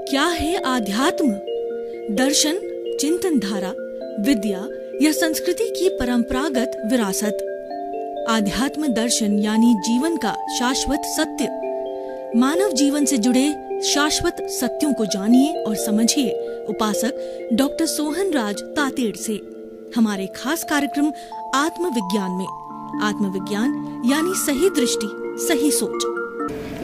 क्या है आध्यात्म? दर्शन, चिंतन धारा, विद्या या संस्कृति की परंपरागत विरासत। आध्यात्म दर्शन यानी जीवन का शाश्वत सत्य। मानव जीवन से जुड़े शाश्वत सत्यों को जानिए और समझिए उपासक डॉक्टर सोहनराज तातेड़ से हमारे खास कार्यक्रम आत्मविज्ञान में। आत्मविज्ञान यानी सही दृष्टि, सही सोच।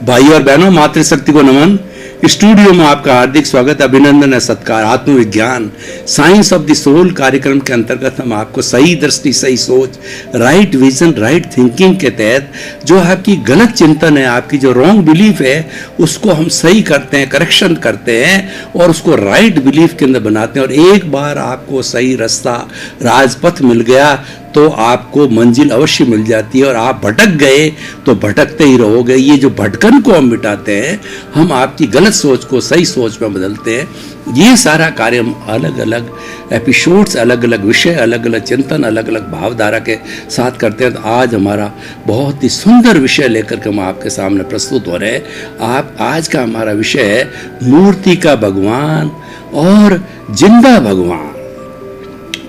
भाई और बहनों, मातृशक्ति को नमन। स्टूडियो में आपका हार्दिक स्वागत, अभिनंदन है, सत्कार। आत्मविज्ञान साइंस ऑफ द सोल कार्यक्रम के अंतर्गत हम आपको सही दृष्टि, सही सोच, राइट विजन, राइट थिंकिंग के तहत जो आपकी गलत चिंतन है, आपकी जो रॉन्ग बिलीफ है, उसको हम सही करते हैं, करेक्शन करते हैं और उसको राइट बिलीफ के अंदर बनाते हैं। और एक बार आपको सही रास्ता, राजपथ मिल गया तो आपको मंजिल अवश्य मिल जाती है। और आप भटक गए तो भटकते ही रहोगे। ये जो भटकन को हम मिटाते हैं, हम आपकी गलत सोच को सही सोच में बदलते हैं। ये सारा कार्य हम अलग अलग एपिसोड्स, अलग अलग विषय, अलग अलग चिंतन, अलग अलग भावधारा के साथ करते हैं। तो आज हमारा बहुत ही सुंदर विषय लेकर के हम आपके सामने प्रस्तुत हो रहे हैं। आज का हमारा विषय है मूर्ति का भगवान और जिंदा भगवान।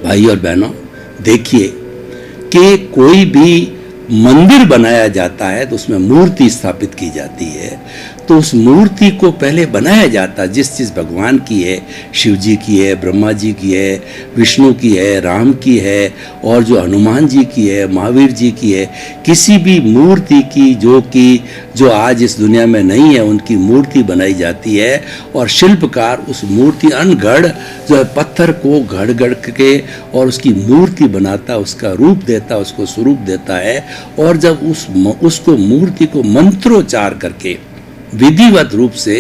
भाई और बहनों, देखिए कि कोई भी मंदिर बनाया जाता है तो उसमें मूर्ति स्थापित की जाती है। तो उस मूर्ति को पहले बनाया जाता है, जिस चीज़ भगवान की है, शिव जी की है, ब्रह्मा जी की है, विष्णु की है, राम की है और जो हनुमान जी की है, महावीर जी की है। किसी भी मूर्ति की जो आज इस दुनिया में नहीं है, उनकी मूर्ति बनाई जाती है। और शिल्पकार उस मूर्ति अनगढ़ जो है पत्थर को गढ़ गढ़ के और उसकी मूर्ति बनाता, उसका रूप देता, उसको स्वरूप देता है। और जब उसको मूर्ति को मंत्रोच्चार करके, विधिवत रूप से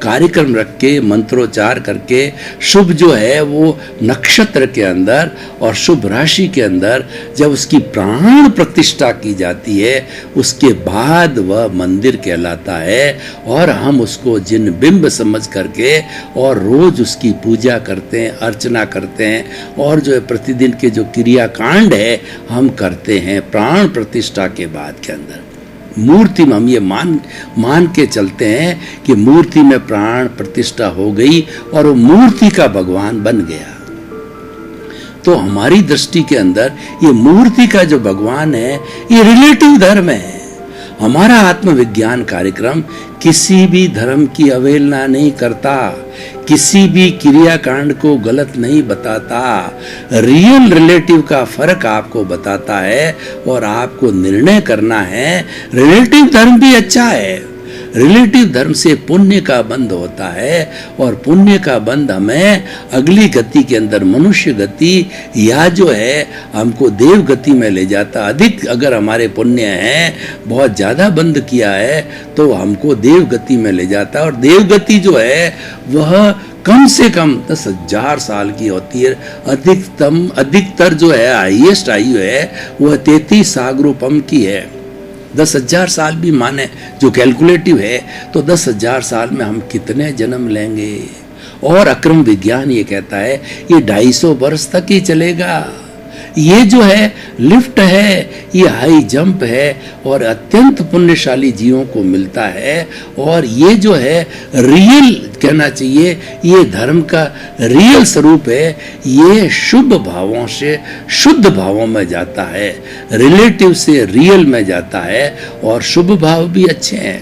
कार्यक्रम रख के, मंत्रोच्चार करके, शुभ जो है वो नक्षत्र के अंदर और शुभ राशि के अंदर जब उसकी प्राण प्रतिष्ठा की जाती है, उसके बाद वह मंदिर कहलाता है। और हम उसको जिन बिंब समझ करके और रोज उसकी पूजा करते हैं, अर्चना करते हैं और जो है प्रतिदिन के जो क्रियाकांड है हम करते हैं प्राण प्रतिष्ठा के बाद के अंदर। मूर्ति में हम ये मान के चलते हैं कि मूर्ति में प्राण प्रतिष्ठा हो गई और वो मूर्ति का भगवान बन गया। तो हमारी दृष्टि के अंदर ये मूर्ति का जो भगवान है, ये रिलेटिव धर्म है। हमारा आत्मविज्ञान कार्यक्रम किसी भी धर्म की अवहेलना नहीं करता, किसी भी क्रियाकांड को गलत नहीं बताता, रियल रिलेटिव का फर्क आपको बताता है और आपको निर्णय करना है। रिलेटिव धर्म भी अच्छा है। रिलेटिव धर्म से पुण्य का बंध होता है और पुण्य का बंध हमें अगली गति के अंदर, मनुष्य गति या जो है हमको देव गति में ले जाता। अधिक अगर हमारे पुण्य हैं, बहुत ज़्यादा बंध किया है तो हमको देव गति में ले जाता है। और देव गति जो है वह कम से कम 10,000 साल की होती है। अधिकतर जो है हाईएस्ट आयु है वह 33 सागरोपम की है। 10,000 साल भी माने जो कैलकुलेटिव है तो 10,000 साल में हम कितने जन्म लेंगे। और अक्रम विज्ञान ये कहता है ये 250 वर्ष तक ही चलेगा। ये जो है लिफ्ट है, ये हाई जंप है और अत्यंत पुण्यशाली जीवों को मिलता है। और ये जो है रियल कहना चाहिए, ये धर्म का रियल स्वरूप है। ये शुभ भावों से शुद्ध भावों में जाता है, रिलेटिव से रियल में जाता है। और शुभ भाव भी अच्छे हैं।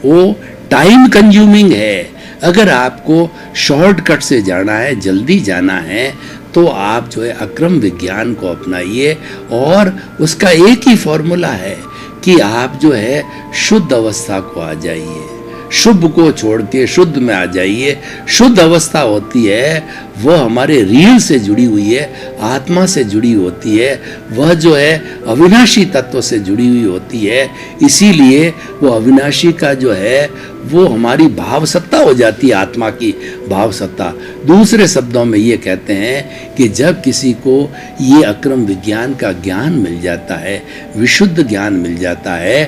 वो टाइम कंज्यूमिंग है। अगर आपको शॉर्टकट से जाना है, जल्दी जाना है, तो आप जो है अक्रम विज्ञान को अपनाइए। और उसका एक ही फॉर्मूला है कि आप जो है शुद्ध अवस्था को आ जाइए, शुभ को छोड़ के शुद्ध में आ जाइए। शुद्ध अवस्था होती है वह हमारे रियल से जुड़ी हुई है, आत्मा से जुड़ी होती है, वह जो है अविनाशी तत्व से जुड़ी हुई होती है। इसीलिए वो अविनाशी का जो है वो हमारी भाव सत्ता हो जाती है, आत्मा की भाव सत्ता। दूसरे शब्दों में ये कहते हैं कि जब किसी को ये अक्रम विज्ञान का ज्ञान मिल जाता है, विशुद्ध ज्ञान मिल जाता है,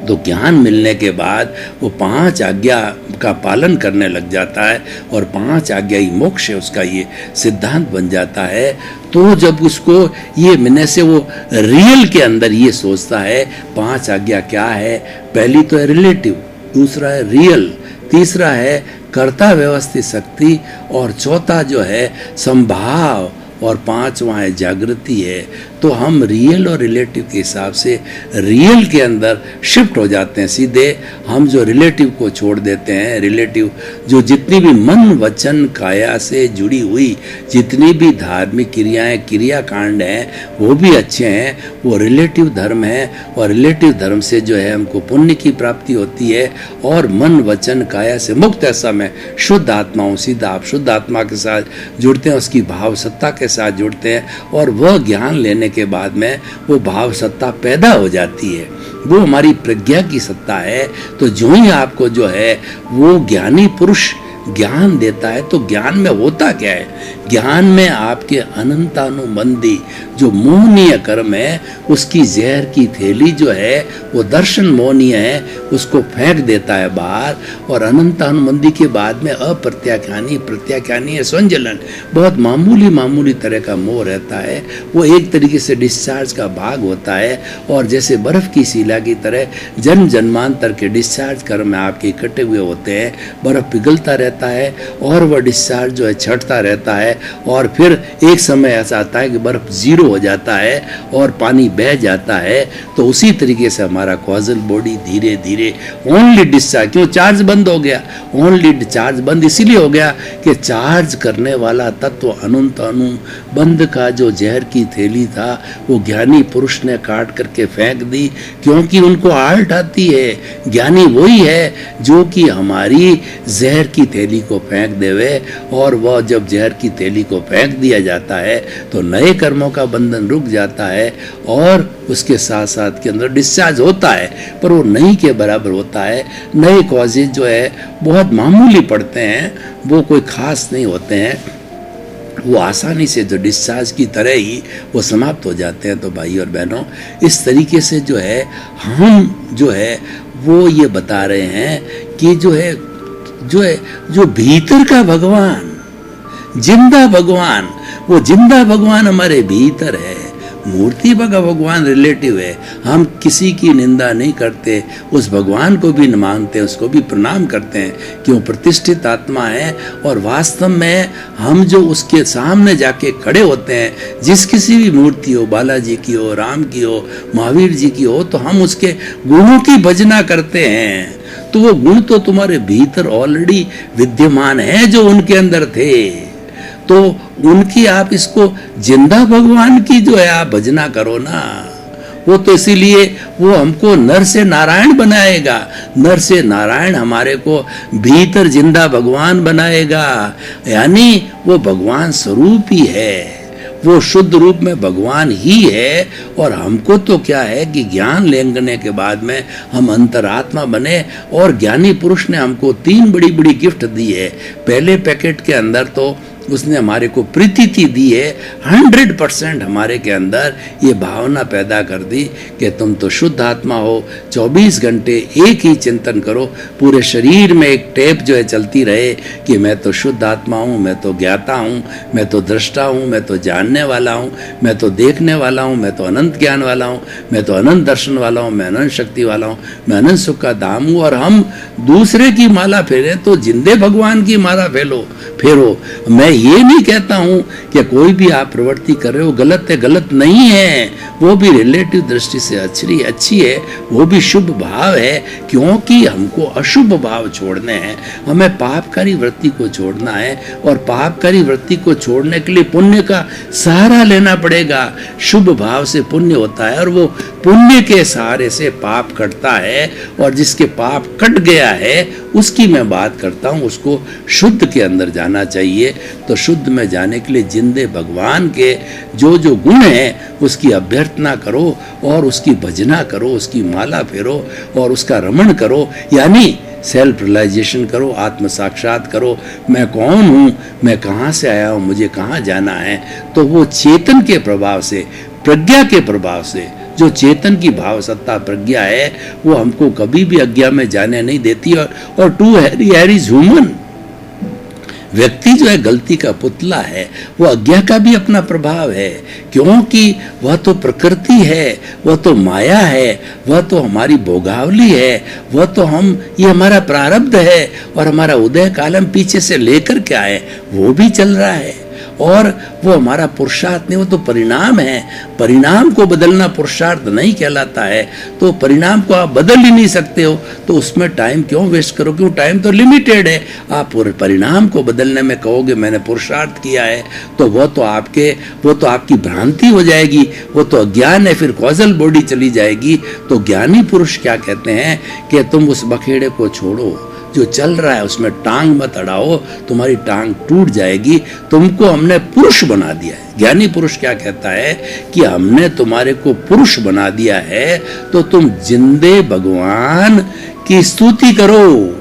तो ज्ञान मिलने के बाद वो 5 आज्ञा का पालन करने लग जाता है। और 5 आज्ञा ही मोक्ष है, उसका ये सिद्धांत बन जाता है। तो जब उसको ये मिलने से वो रियल के अंदर ये सोचता है 5 आज्ञा क्या है। पहली तो है रिलेटिव, दूसरा है रियल, तीसरा है कर्ता व्यवस्थित शक्ति, और चौथा जो है संभाव, और पांचवा है जागृति है। तो हम रियल और रिलेटिव के हिसाब से रियल के अंदर शिफ्ट हो जाते हैं। सीधे हम जो रिलेटिव को छोड़ देते हैं, रिलेटिव जो जितनी भी मन वचन काया से जुड़ी हुई जितनी भी धार्मिक क्रियाएं क्रियाकांड हैं वो भी अच्छे हैं, वो रिलेटिव धर्म है। और रिलेटिव धर्म से जो है हमको पुण्य की प्राप्ति होती है, और मन वचन काया से मुक्त ऐसा मैं शुद्ध आत्मा हूँ। सीधा आप शुद्ध आत्मा के साथ जुड़ते हैं, उसकी भाव सत्ता के साथ जुड़ते हैं, और वह ज्ञान लेने के बाद में वो भाव सत्ता पैदा हो जाती है, वो हमारी प्रज्ञा की सत्ता है। तो जो ही आपको जो है वो ज्ञानी पुरुष ज्ञान देता है, तो ज्ञान में होता क्या है? ज्ञान में आपके अनंतानुबंधी जो मोहनीय कर्म है उसकी जहर की थैली जो है वो दर्शन मोहनीय है, उसको फेंक देता है बाहर। और अनंतानुबंधी के बाद में अप्रत्याख्यानी प्रत्याख्यानी है संजलन, बहुत मामूली तरह का मोह रहता है, वो एक तरीके से डिस्चार्ज का भाग होता है। और जैसे बर्फ की शिला की तरह जन्म जन्मांतर के डिस्चार्ज कर्म आपके इकट्ठे हुए होते हैं, बर्फ पिघलता रहता है और वह डिस्चार्ज जो है छटता रहता है, और फिर एक समय ऐसा आता है कि बर्फ जीरो हो जाता है और पानी बह जाता है। तो उसी तरीके से हमारा कॉजल बॉडी धीरे धीरे ओनली डिस्चार्ज, क्यों चार्ज बंद हो गया? ओनली चार्ज बंद इसीलिए हो गया कि चार्ज करने वाला तत्व अनंत अनुबंध का जो जहर की थैली था वो ज्ञानी पुरुष ने काट करके फेंक दी, क्योंकि उनको आल्ट आती है। ज्ञानी वही है जो कि हमारी जहर की थैली को फेंक देवे, और वह जब जहर की थैली को फेंक दिया जाता है तो नए कर्मों का बंधन रुक जाता है, और उसके साथ साथ के अंदर डिस्चार्ज होता है, पर वो नहीं के बराबर होता है। नए कॉजेज जो है बहुत मामूली पड़ते हैं, वो कोई खास नहीं होते हैं, वो आसानी से जो डिस्चार्ज की तरह ही वो समाप्त हो जाते हैं। तो भाई और बहनों, इस तरीके से जो है हम जो है वो ये बता रहे हैं कि जो भीतर का भगवान, जिंदा भगवान, वो जिंदा भगवान हमारे भीतर है। मूर्ति का भगवान रिलेटिव है, हम किसी की निंदा नहीं करते, उस भगवान को भी मानते हैं, उसको भी प्रणाम करते हैं, क्यों प्रतिष्ठित आत्मा है। और वास्तव में हम जो उसके सामने जाके खड़े होते हैं, जिस किसी भी मूर्ति हो, बालाजी की हो, राम की हो, महावीर जी की हो, तो हम उसके गुणों की भजना करते हैं। तो वो गुण तो तुम्हारे भीतर ऑलरेडी विद्यमान है जो उनके अंदर थे, तो उनकी आप इसको जिंदा भगवान की जो है आप भजना करो ना। वो तो इसीलिए वो हमको नर से नारायण बनाएगा, नर से नारायण हमारे को भीतर जिंदा भगवान बनाएगा, यानी वो भगवान स्वरूप ही है, वो शुद्ध रूप में भगवान ही है। और हमको तो क्या है कि ज्ञान लेने के बाद में हम अंतरात्मा बने, और ज्ञानी पुरुष ने हमको 3 बड़ी बड़ी गिफ्ट दी है। पहले पैकेट के अंदर तो उसने हमारे को प्रीति दी है, 100% हमारे के अंदर ये भावना पैदा कर दी कि तुम तो शुद्ध आत्मा हो, 24 घंटे एक ही चिंतन करो, पूरे शरीर में एक टेप जो है चलती रहे कि मैं तो शुद्ध आत्मा हूँ, मैं तो ज्ञाता हूँ, मैं तो दृष्टा हूँ, मैं तो जानने वाला हूँ, मैं तो देखने वाला हूँ, मैं तो अनंत ज्ञान वाला हूँ, मैं तो अनंत दर्शन वाला हूँ, मैं अनंत शक्ति वाला हूँ, मैं अनंत सुख का धाम हूँ। और हम दूसरे की माला फेरे तो जिंदे भगवान की माला फेरो। मैं ये नहीं कहता हूं कि कोई भी आप प्रवृत्ति कर रहे हो गलत है, गलत नहीं है, वो भी रिलेटिव दृष्टि से अच्छी है, वो भी शुभ भाव है, क्योंकि हमको अशुभ भाव छोड़ने हैं, हमें पापकारी वृत्ति को छोड़ना है। और पापकारी वृत्ति को छोड़ने के लिए पुण्य का सहारा लेना पड़ेगा। शुभ भाव से पुण्य होता है, और वो पुण्य के सहारे से पाप कटता है, और जिसके पाप कट गया है उसकी मैं बात करता हूँ, उसको शुद्ध के अंदर जाना चाहिए। तो शुद्ध में जाने के लिए जिंदे भगवान के जो जो गुण हैं उसकी अभ्यर्थना करो, और उसकी भजना करो, उसकी माला फेरो, और उसका रमण करो, यानी सेल्फ रियलाइजेशन करो, आत्म साक्षात करो। मैं कौन हूँ, मैं कहाँ से आया हूँ, मुझे कहाँ जाना है। तो वो चेतन के प्रभाव से, प्रज्ञा के प्रभाव से, जो चेतन की भाव सत्ता प्रज्ञा है, वो हमको कभी भी अज्ञा में जाने नहीं देती। और टू हैरी इज ह्यूमन, व्यक्ति जो है गलती का पुतला है, वो अज्ञा का भी अपना प्रभाव है, क्योंकि वह तो प्रकृति है, वह तो माया है, वह तो हमारी भोगावली है, वह तो ये हमारा प्रारब्ध है, और हमारा उदय कालम पीछे से लेकर के आए वो भी चल रहा है, और वो हमारा पुरुषार्थ नहीं, वो तो परिणाम है। परिणाम को बदलना पुरुषार्थ नहीं कहलाता है, तो परिणाम को आप बदल ही नहीं सकते हो, तो उसमें टाइम क्यों वेस्ट करो, क्यों, टाइम तो लिमिटेड है। आप परिणाम को बदलने में कहोगे मैंने पुरुषार्थ किया है, तो वो तो आपकी भ्रांति हो जाएगी, वो तो अज्ञान है, फिर कॉजल बॉडी चली जाएगी। तो ज्ञानी पुरुष क्या कहते हैं कि तुम उस बखेड़े को छोड़ो, जो चल रहा है उसमें टांग मत अड़ाओ, तुम्हारी टांग टूट जाएगी। तुमको हमने पुरुष बना दिया है। ज्ञानी पुरुष क्या कहता है कि हमने तुम्हारे को पुरुष बना दिया है, तो तुम जिंदे भगवान की स्तुति करो,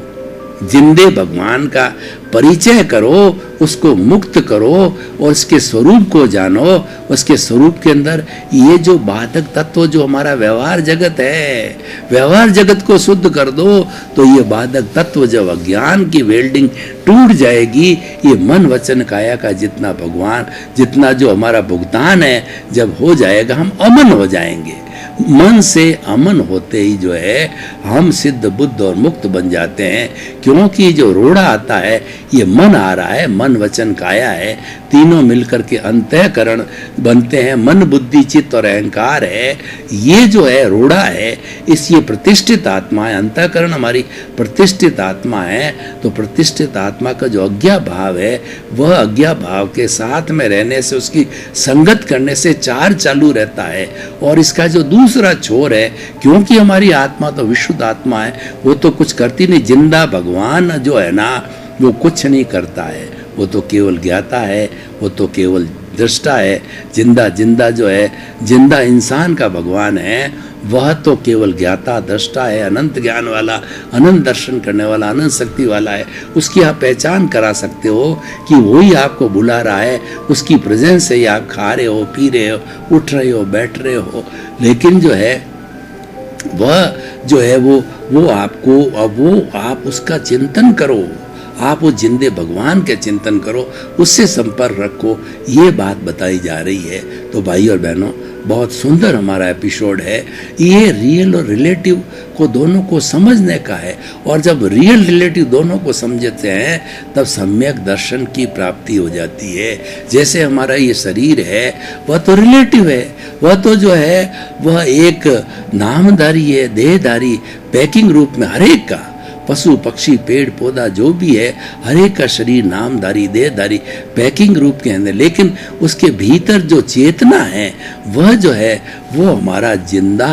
जिंदे भगवान का परिचय करो, उसको मुक्त करो और उसके स्वरूप को जानो। उसके स्वरूप के अंदर ये जो बाधक तत्व जो हमारा व्यवहार जगत है, व्यवहार जगत को शुद्ध कर दो, तो ये बाधक तत्व जब अज्ञान की वेल्डिंग टूट जाएगी, ये मन वचन काया का जितना जो हमारा भुगतान है जब हो जाएगा, हम अमन हो जाएंगे। मन से अमन होते ही जो है हम सिद्ध बुद्ध और मुक्त बन जाते हैं, क्योंकि जो रोड़ा आता है ये मन आ रहा है, मन वचन काया है, तीनों मिलकर के अंतःकरण बनते हैं। मन बुद्धि चित्त और अहंकार है, ये जो है रोड़ा है, ये प्रतिष्ठित आत्मा है। अंतःकरण हमारी प्रतिष्ठित आत्मा है, तो प्रतिष्ठित आत्मा का जो अज्ञा भाव है, वह अज्ञा भाव के साथ में रहने से, उसकी संगत करने से चार चालू रहता है। और इसका जो दूसरा छोर है, क्योंकि हमारी आत्मा तो विशुद्ध आत्मा है, वो तो कुछ करती नहीं। जिंदा भगवान जो है ना, वो कुछ नहीं करता है, वो तो केवल ज्ञाता है, वो तो केवल दृष्टा है। जिंदा जो है, जिंदा इंसान का भगवान है, वह तो केवल ज्ञाता दृष्टा है, अनंत ज्ञान वाला, अनंत दर्शन करने वाला, अनंत शक्ति वाला है। उसकी आप पहचान करा सकते हो कि वही आपको बुला रहा है, उसकी प्रेजेंस से ही आप खा रहे हो, पी रहे हो, उठ रहे हो, बैठ रहे हो। लेकिन जो है वह जो है वो आपको, अब वो आप उसका चिंतन करो, आप वो जिंदे भगवान के चिंतन करो, उससे संपर्क रखो, ये बात बताई जा रही है। तो भाई और बहनों, बहुत सुंदर हमारा एपिसोड है। ये रियल और रिलेटिव को दोनों को समझने का है, और जब रियल रिलेटिव दोनों को समझते हैं तब सम्यक दर्शन की प्राप्ति हो जाती है। जैसे हमारा ये शरीर है, वह तो रिलेटिव है, वह तो जो है वह एक नामधारी है, देहधारी, पैकिंग रूप में हर एक का, पशु पक्षी पेड़ पौधा जो भी है, हर एक का शरीर नामधारी देहधारी पैकिंग रूप के अंदर, लेकिन उसके भीतर जो चेतना है वह जो है वो हमारा जिंदा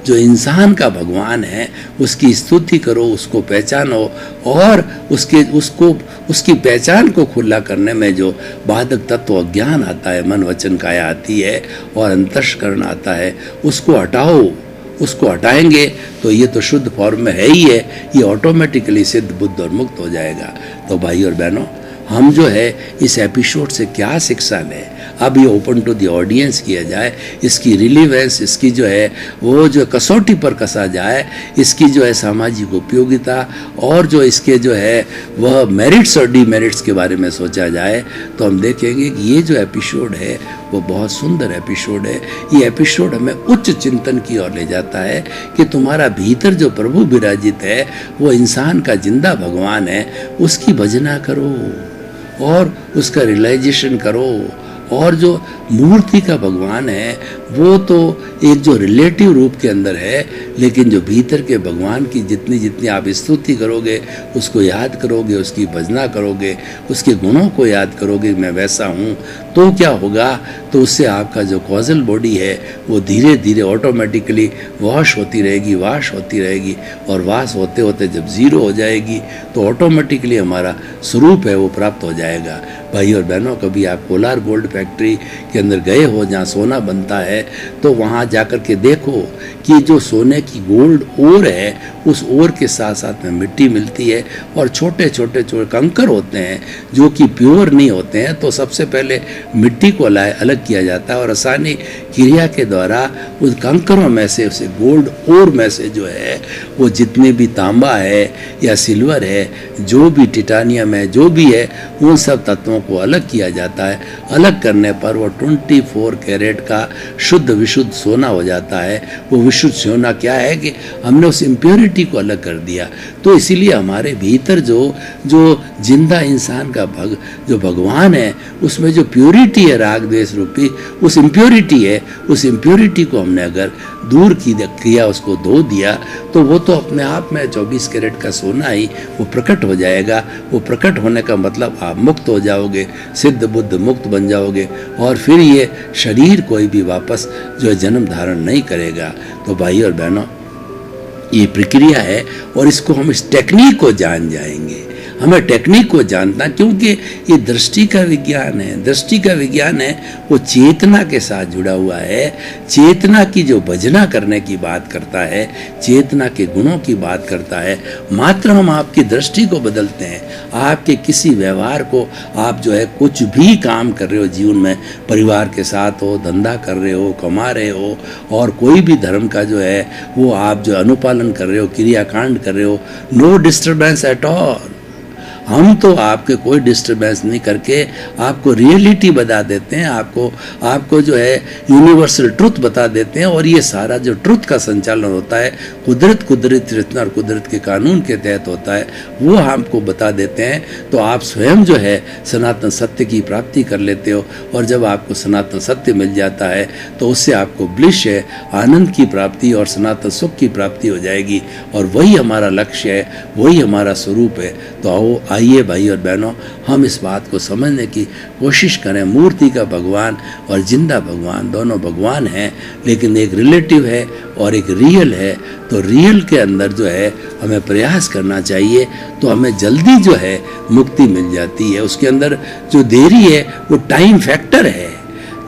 जो इंसान का भगवान है, उसकी स्तुति करो, उसको पहचानो, और उसकी पहचान को खुला करने में जो बाधक तत्व अज्ञान आता है, मन वचन काया आती है और अंतःकरण आता है, उसको हटाओ। उसको हटाएंगे तो ये तो शुद्ध फॉर्म में है ही है, ये ऑटोमेटिकली सिद्ध बुद्ध और मुक्त हो जाएगा। तो भाई और बहनों, हम जो है इस एपिसोड से क्या शिक्षा लें, अब ये ओपन टू द ऑडियंस किया जाए, इसकी रिलीवेंस, इसकी जो है वो जो कसौटी पर कसा जाए, इसकी जो है सामाजिक उपयोगिता, और जो इसके जो है वह मेरिट्स और डीमेरिट्स के बारे में सोचा जाए, तो हम देखेंगे कि ये जो एपिसोड है वो बहुत सुंदर एपिसोड है। ये एपिसोड हमें उच्च चिंतन की ओर ले जाता है कि तुम्हारा भीतर जो प्रभु विराजित है, वो इंसान का जिंदा भगवान है, उसकी भजना करो और उसका रियलाइजेशन करो। और जो मूर्ति का भगवान है वो तो एक जो रिलेटिव रूप के अंदर है, लेकिन जो भीतर के भगवान की जितनी आप स्तुति करोगे, उसको याद करोगे, उसकी भजना करोगे, उसके गुणों को याद करोगे, मैं वैसा हूँ, तो क्या होगा, तो उससे आपका जो कॉजल बॉडी है वो धीरे धीरे ऑटोमेटिकली वॉश होती रहेगी, और वाश होते होते जब जीरो हो जाएगी तो ऑटोमेटिकली हमारा स्वरूप है वो प्राप्त हो जाएगा। भाई और बहनों, कभी आप कोलार गोल्ड फैक्ट्री के अंदर गए हो जहाँ सोना बनता है, तो वहाँ जाकर के देखो कि जो सोने की गोल्ड ओर है, उस ओर के साथ साथ में मिट्टी मिलती है और छोटे छोटे कंकर होते हैं जो कि प्योर नहीं होते हैं। तो सबसे पहले मिट्टी को अलग किया जाता है और आसानी क्रिया के द्वारा उस कंकरों में से, उसे गोल्ड ओर में से जो है वो जितने भी तांबा है या सिल्वर है, जो भी टिटानियम है, जो भी है, उन सब तत्वों को अलग किया जाता है। अलग करने पर वो 24 कैरेट का शुद्ध विशुद्ध सोना हो जाता है। वो विशुद्ध सोना क्या है कि हमने उस इम्प्योरिटी को अलग कर दिया। तो इसीलिए हमारे भीतर जो जिंदा इंसान का जो भगवान है, उसमें जो प्योरिटी है राग द्वेष रूपी, उस इम्प्योरिटी है, उस इम्प्योरिटी को हमने अगर दूर किया, उसको धो दिया, तो वो तो अपने आप में 24 कैरेट का सोना ही वो प्रकट हो जाएगा। वो प्रकट होने का मतलब आप मुक्त हो जाओगे, सिद्ध बुद्ध मुक्त बन जाओगे, और फिर ये शरीर कोई भी वापस जो है जन्म धारण नहीं करेगा। तो भाई और बहनों, ये प्रक्रिया है और इसको हम इस टेक्निक को जान जाएंगे। हमें टेक्निक को जानना, क्योंकि ये दृष्टि का विज्ञान है। दृष्टि का विज्ञान है वो चेतना के साथ जुड़ा हुआ है। चेतना की जो भजना करने की बात करता है, चेतना के गुणों की बात करता है। मात्र हम आपकी दृष्टि को बदलते हैं, आपके किसी व्यवहार को, आप जो है कुछ भी काम कर रहे हो जीवन में, परिवार के साथ हो, धंधा कर रहे हो, कमा रहे हो, और कोई भी धर्म का जो है वो आप जो अनुपालन कर रहे हो, क्रियाकांड कर रहे हो, नो डिस्टर्बेंस एट ऑल। हम तो आपके कोई डिस्टर्बेंस नहीं करके आपको रियलिटी बता देते हैं, आपको जो है यूनिवर्सल ट्रुथ बता देते हैं। और ये सारा जो ट्रुथ का संचालन होता है कुदरती रचना और कुदरत के कानून के तहत होता है, वो हमको बता देते हैं। तो आप स्वयं जो है सनातन सत्य की प्राप्ति कर लेते हो, और जब आपको सनातन सत्य मिल जाता है तो उससे आपको ब्लिश है, आनंद की प्राप्ति और सनातन सुख की प्राप्ति हो जाएगी। और वही हमारा लक्ष्य है, वही हमारा स्वरूप है। तो आइए भाई और बहनों, हम इस बात को समझने की कोशिश करें। मूर्ति का भगवान और जिंदा भगवान दोनों भगवान हैं, लेकिन एक रिलेटिव है और एक रियल है। तो रियल के अंदर जो है हमें प्रयास करना चाहिए, तो हमें जल्दी जो है मुक्ति मिल जाती है। उसके अंदर जो देरी है वो टाइम फैक्टर है।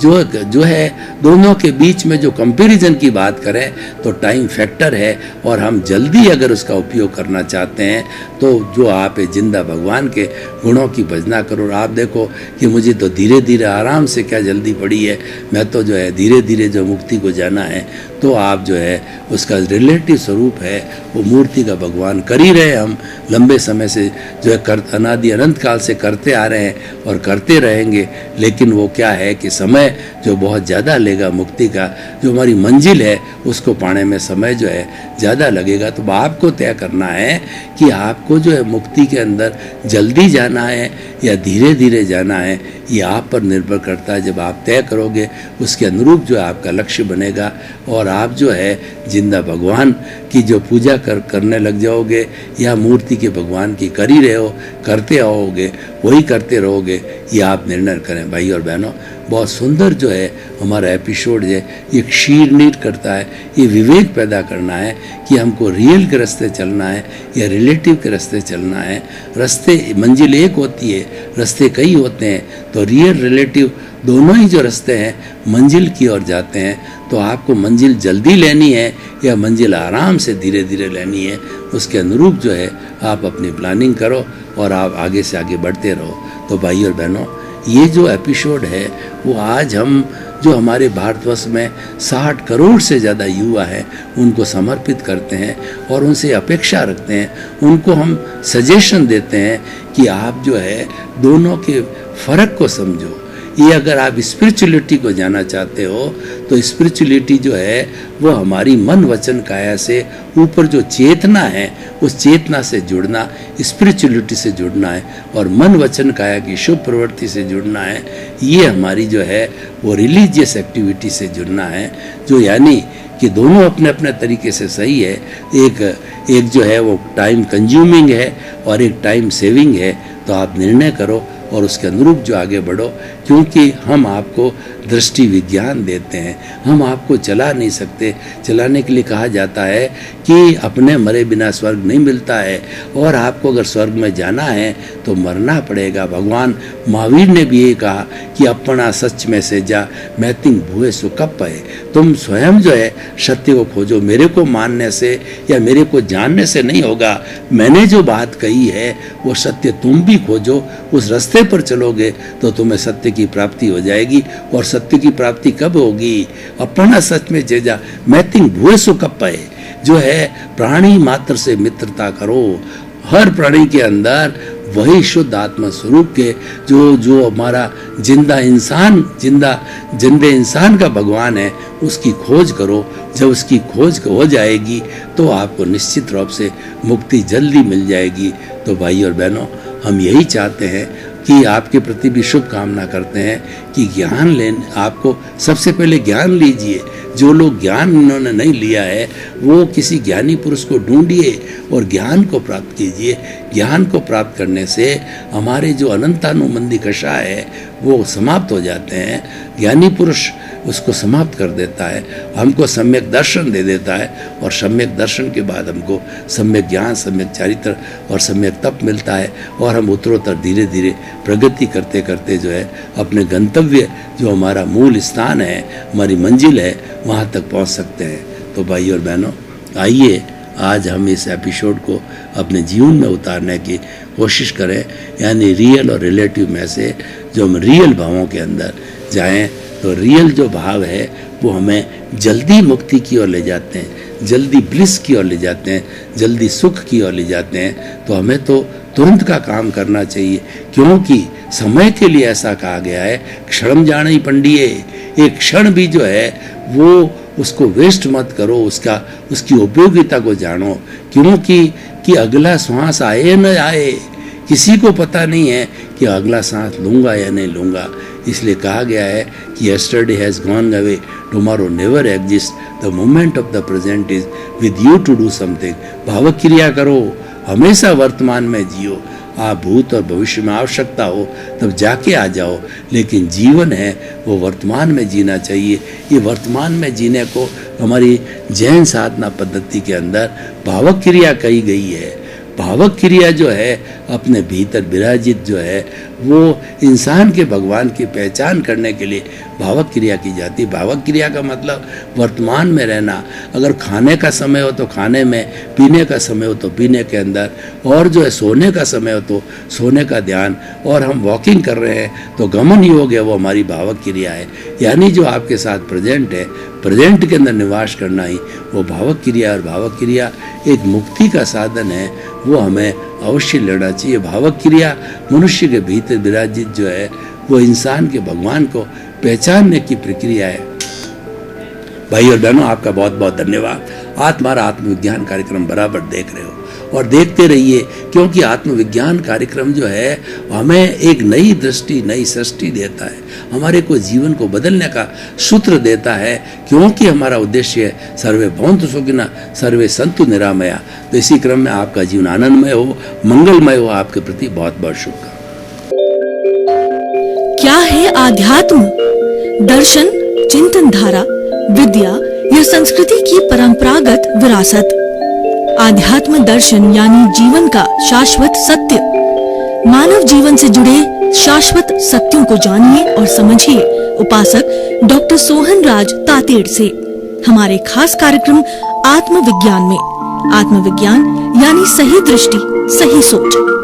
जो है दोनों के बीच में जो कंपैरिजन की बात करें तो टाइम फैक्टर है। और हम जल्दी अगर उसका उपयोग करना चाहते हैं तो जो आप जिंदा भगवान के गुणों की भजना करो। और आप देखो कि मुझे तो धीरे धीरे आराम से क्या जल्दी पड़ी है, मैं तो जो है धीरे धीरे जो मुक्ति को जाना है। तो आप जो है उसका रिलेटिव स्वरूप है वो मूर्ति का भगवान कर ही रहे। हम लंबे समय से जो है अनादि अनंत काल से करते आ रहे हैं और करते रहेंगे। लेकिन वो क्या है कि समय जो बहुत ज़्यादा लेगा मुक्ति का, जो हमारी मंजिल है उसको पाने में समय जो है ज़्यादा लगेगा। तो आपको तय करना है कि आपको जो है मुक्ति के अंदर जल्दी जाना है या धीरे धीरे जाना है, ये आप पर निर्भर करता है। जब आप तय करोगे उसके अनुरूप जो है आपका लक्ष्य बनेगा, और आप जो है जिंदा भगवान की जो पूजा करने लग जाओगे, या मूर्ति के भगवान की कर ही रहे हो, करते आओगे, वही करते रहोगे, ये आप निर्णय करें। भाई और बहनों, बहुत सुंदर जो है हमारा एपिसोड है, ये क्षीर नीट करता है, ये विवेक पैदा करना है कि हमको रियल के रास्ते चलना है या रिलेटिव के रास्ते चलना है। रास्ते मंजिल एक होती है, रास्ते कई होते हैं, तो रियल रिलेटिव दोनों ही जो रास्ते हैं मंजिल की ओर जाते हैं। तो आपको मंजिल जल्दी लेनी है या मंजिल आराम से धीरे धीरे लेनी है, उसके अनुरूप जो है आप अपनी प्लानिंग करो और आप आगे से आगे बढ़ते रहो। तो भाई और बहनों, ये जो एपिसोड है वो आज हम जो हमारे भारतवर्ष में 60 करोड़ से ज़्यादा युवा हैं उनको समर्पित करते हैं और उनसे अपेक्षा रखते हैं, उनको हम सजेशन देते हैं कि आप जो है दोनों के फ़र्क को समझो। ये अगर आप स्पिरिचुअलिटी को जाना चाहते हो तो स्पिरिचुअलिटी जो है वो हमारी मन वचन काया से ऊपर जो चेतना है उस चेतना से जुड़ना, स्पिरिचुअलिटी से जुड़ना है, और मन वचन काया की शुभ प्रवृत्ति से जुड़ना है। ये हमारी जो है वो रिलीजियस एक्टिविटी से जुड़ना है, जो यानी कि दोनों अपने अपने तरीके से सही है। एक जो है वो टाइम कंज्यूमिंग है और एक टाइम सेविंग है। तो आप निर्णय करो और उसके अनुरूप जो आगे बढ़ो। क्योंकि हम आपको दृष्टि विज्ञान देते हैं, हम आपको चला नहीं सकते। चलाने के लिए कहा जाता है कि अपने मरे बिना स्वर्ग नहीं मिलता है, और आपको अगर स्वर्ग में जाना है तो मरना पड़ेगा। भगवान महावीर ने भी ये कहा कि अपना सच में से जा मैतिंग भूए सो कब पाए। तुम स्वयं जो है सत्य को खोजो, मेरे को मानने से या मेरे को जानने से नहीं होगा। मैंने जो बात कही है वो सत्य तुम भी खोजो, उस रास्ते पर चलोगे तो तुम्हें सत्य की प्राप्ति हो जाएगी। और सत्य की प्राप्ति कब होगी? अपना सच में जेजा मैतिंग भूए सो कब पाए, जो है प्राणी मात्र से मित्रता करो। हर प्राणी के अंदर वही शुद्ध आत्मा स्वरूप के जो हमारा जिंदा जिंदे इंसान का भगवान है, उसकी खोज करो। जब उसकी खोज हो जाएगी तो आपको निश्चित रूप से मुक्ति जल्दी मिल जाएगी। तो भाई और बहनों, हम यही चाहते हैं कि आपके प्रति भी शुभ कामना करते हैं कि ज्ञान लेने, आपको सबसे पहले ज्ञान लीजिए। जो लोग ज्ञान उन्होंने नहीं लिया है वो किसी ज्ञानी पुरुष को ढूंढिए और ज्ञान को प्राप्त कीजिए। ज्ञान को प्राप्त करने से हमारे जो अनंतानुबंधी कषाय है वो समाप्त हो जाते हैं। ज्ञानी पुरुष उसको समाप्त कर देता है, हमको सम्यक दर्शन दे देता है, और सम्यक दर्शन के बाद हमको सम्यक ज्ञान, सम्यक चारित्र और सम्यक तप मिलता है, और हम उत्तरोत्तर धीरे धीरे प्रगति करते करते जो है अपने गंतव्य, जो हमारा मूल स्थान है, हमारी मंजिल है, वहाँ तक पहुँच सकते हैं। तो भाई और बहनों, आइए आज हम इस एपिसोड को अपने जीवन में उतारने की कोशिश करें, यानी रियल और रिलेटिव में से जो हम रियल भावों के अंदर जाएं, तो रियल जो भाव है वो हमें जल्दी मुक्ति की ओर ले जाते हैं, जल्दी ब्लिस की ओर ले जाते हैं, जल्दी सुख की ओर ले जाते हैं। तो हमें तो तुरंत का काम करना चाहिए, क्योंकि समय के लिए ऐसा कहा गया है, क्षण जाने ही पंडिये। एक क्षण भी जो है वो उसको वेस्ट मत करो, उसकी उपयोगिता को जानो, क्योंकि अगला श्वास आए न आए किसी को पता नहीं है कि अगला सांस लूंगा या नहीं लूंगा। इसलिए कहा गया है कि yesterday has gone away, tomorrow never exists, the moment of the present is with you to do something। भावक क्रिया करो, हमेशा वर्तमान में जियो। आप भूत और भविष्य में आवश्यकता हो तब जाके आ जाओ, लेकिन जीवन है वो वर्तमान में जीना चाहिए। ये वर्तमान में जीने को हमारी जैन साधना पद्धति के अंदर भावक क्रिया कही गई है। भावक क्रिया जो है अपने भीतर विराजित जो है वो इंसान के भगवान की पहचान करने के लिए भावक क्रिया की जाती है। भावक क्रिया का मतलब वर्तमान में रहना। अगर खाने का समय हो तो खाने में, पीने का समय हो तो पीने के अंदर, और जो है सोने का समय हो तो सोने का ध्यान, और हम वॉकिंग कर रहे हैं तो गमन योग है, वो हमारी भावक क्रिया है। यानी जो आपके साथ प्रेजेंट है, प्रेजेंट के अंदर निवास करना ही वो भावक क्रिया। और भावक क्रिया एक मुक्ति का साधन है, वो हमें अवश्य लेना चाहिए। भावक क्रिया मनुष्य के भीतर विराजित जो है वो इंसान के भगवान को पहचानने की प्रक्रिया है। भाई और बहनों, आपका बहुत बहुत धन्यवाद। आप हमारा आत्मविज्ञान कार्यक्रम बराबर देख रहे हो और देखते रहिए, क्योंकि आत्मविज्ञान कार्यक्रम जो है हमें एक नई दृष्टि, नई सृष्टि देता है, हमारे को जीवन को बदलने का सूत्र देता है, क्योंकि हमारा उद्देश्य है सर्वे भवन्तु सुखिनः सर्वे सन्तु निरामया। तो इसी क्रम में आपका जीवन आनंदमय हो, मंगलमय हो। आपके प्रति बहुत बहुत शुभकामनाएं। क्या है आध्यात्म? दर्शन, चिंतन धारा, विद्या या संस्कृति की परंपरागत विरासत। आध्यात्म दर्शन यानी जीवन का शाश्वत सत्य। मानव जीवन से जुड़े शाश्वत सत्यों को जानिए और समझिए उपासक डॉक्टर सोहन राज तातेड़ से हमारे खास कार्यक्रम आत्मविज्ञान में। आत्मविज्ञान यानी सही दृष्टि, सही सोच।